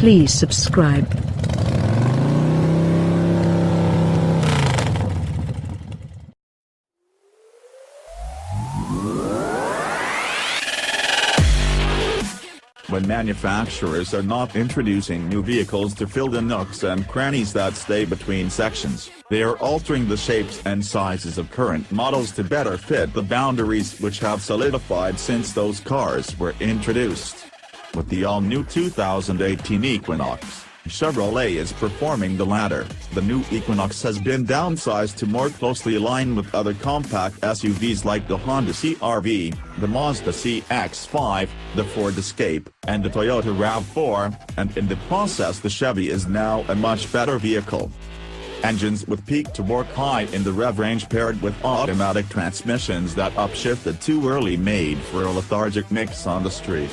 Please subscribe. When manufacturers are not introducing new vehicles to fill the nooks and crannies that stay between sections, they are altering the shapes and sizes of current models to better fit the boundaries which have solidified since those cars were introduced. With the all-new 2018 Equinox, Chevrolet is performing the latter. The new Equinox has been downsized to more closely align with other compact SUVs like the Honda CR-V, the Mazda CX-5, the Ford Escape, and the Toyota RAV4, and in the process the Chevy is now a much better vehicle. Engines with peak torque high in the rev range paired with automatic transmissions that upshifted too early made for a lethargic mix on the street.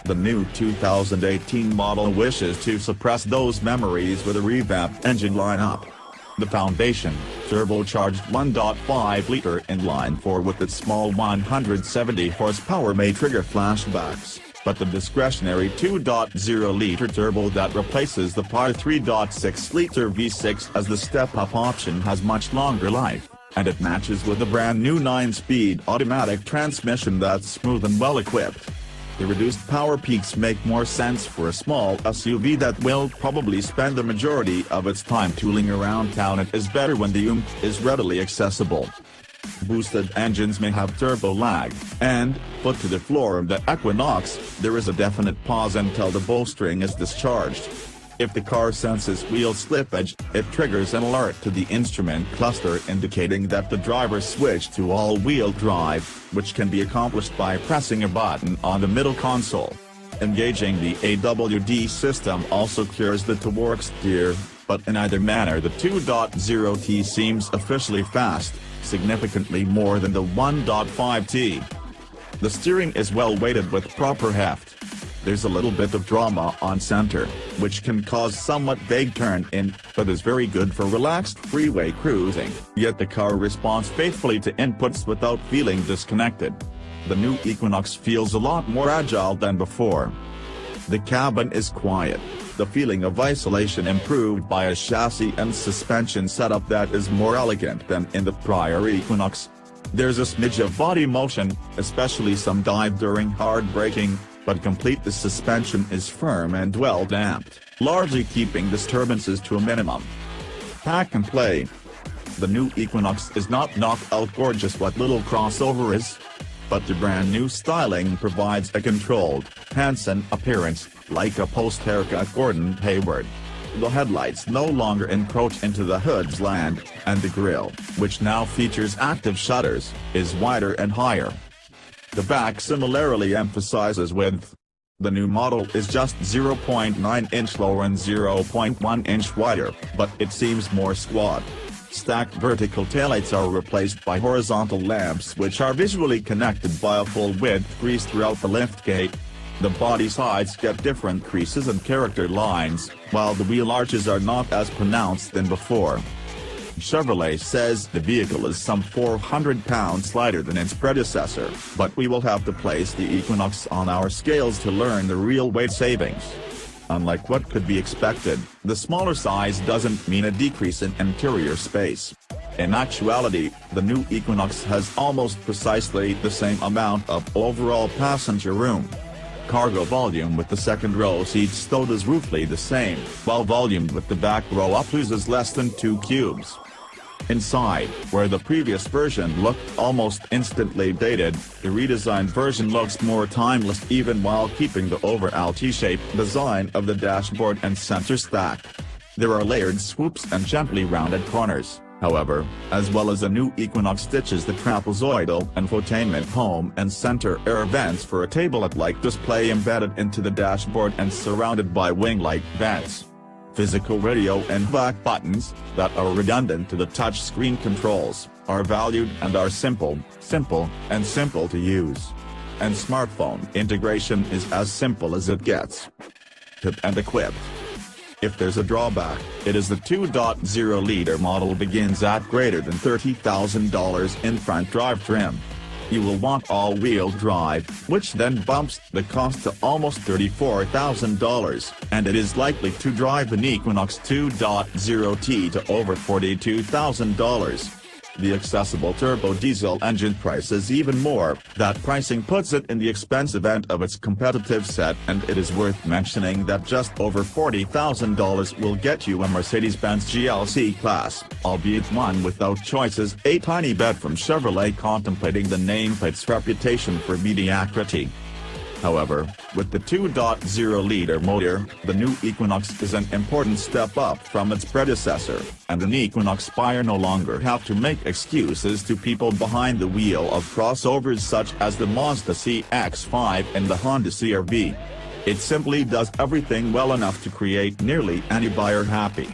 The new 2018 model wishes to suppress those memories with a revamped engine lineup. The foundation, turbocharged 1.5-liter inline-4 with its small 170 horsepower may trigger flashbacks, but the discretionary 2.0-liter turbo that replaces the prior 3.6-liter V6 as the step-up option has much longer life, and it matches with the brand-new 9-speed automatic transmission that's smooth and well-equipped. The reduced power peaks make more sense for a small SUV that will probably spend the majority of its time tooling around town. It is better when the oomph is readily accessible. Boosted engines may have turbo lag, and, put to the floor of the Equinox, there is a definite pause until the bowstring is discharged. If the car senses wheel slippage, it triggers an alert to the instrument cluster indicating that the driver switched to all-wheel drive, which can be accomplished by pressing a button on the middle console. Engaging the AWD system also clears the torque steer, but in either manner the 2.0T seems officially fast, significantly more than the 1.5T. The steering is well weighted with proper heft. There's a little bit of drama on center, which can cause somewhat vague turn-in, but is very good for relaxed freeway cruising, yet the car responds faithfully to inputs without feeling disconnected. The new Equinox feels a lot more agile than before. The cabin is quiet, the feeling of isolation improved by a chassis and suspension setup that is more elegant than in the prior Equinox. There's a smidge of body motion, especially some dive during hard braking, but the suspension is firm and well damped, largely keeping disturbances to a minimum. Pack and play. The new Equinox is not knockout gorgeous what little crossover is, but the brand new styling provides a controlled, handsome appearance, like a post-haircut Gordon Hayward. The headlights no longer encroach into the hood's land, and the grille, which now features active shutters, is wider and higher. The back similarly emphasizes width. The new model is just 0.9 inch lower and 0.1 inch wider, but it seems more squat. Stacked vertical taillights are replaced by horizontal lamps which are visually connected by a full-width crease throughout the liftgate. The body sides get different creases and character lines, while the wheel arches are not as pronounced than before. Chevrolet says the vehicle is some 400 pounds lighter than its predecessor, but we will have to place the Equinox on our scales to learn the real weight savings. Unlike what could be expected, the smaller size doesn't mean a decrease in interior space. In actuality, the new Equinox has almost precisely the same amount of overall passenger room. Cargo volume with the second row seats stowed is roughly the same, while volume with the back row up loses less than 2 cubes. Inside, where the previous version looked almost instantly dated, the redesigned version looks more timeless even while keeping the overall T-shaped design of the dashboard and center stack. There are layered swoops and gently rounded corners, however, as well as a new Equinox stitches the trapezoidal infotainment home and center air vents for a tablet-like display embedded into the dashboard and surrounded by wing-like vents. Physical radio and back buttons, that are redundant to the touchscreen controls, are valued and are simple to use. And smartphone integration is as simple as it gets. Tip and equipped. If there's a drawback, it is the 2.0-liter model begins at greater than $30,000 in front drive trim. You will want all-wheel drive, which then bumps the cost to almost $34,000, and it is likely to drive an Equinox 2.0T to over $42,000. The accessible turbo diesel engine price is even more. That pricing puts it in the expensive end of its competitive set, and it is worth mentioning that just over $40,000 will get you a Mercedes-Benz GLC class, albeit one without choices. A tiny bet from Chevrolet contemplating the nameplate's reputation for mediocrity. However, with the 2.0-liter motor, the new Equinox is an important step up from its predecessor, and an Equinox buyer no longer have to make excuses to people behind the wheel of crossovers such as the Mazda CX-5 and the Honda CR-V. It simply does everything well enough to create nearly any buyer happy.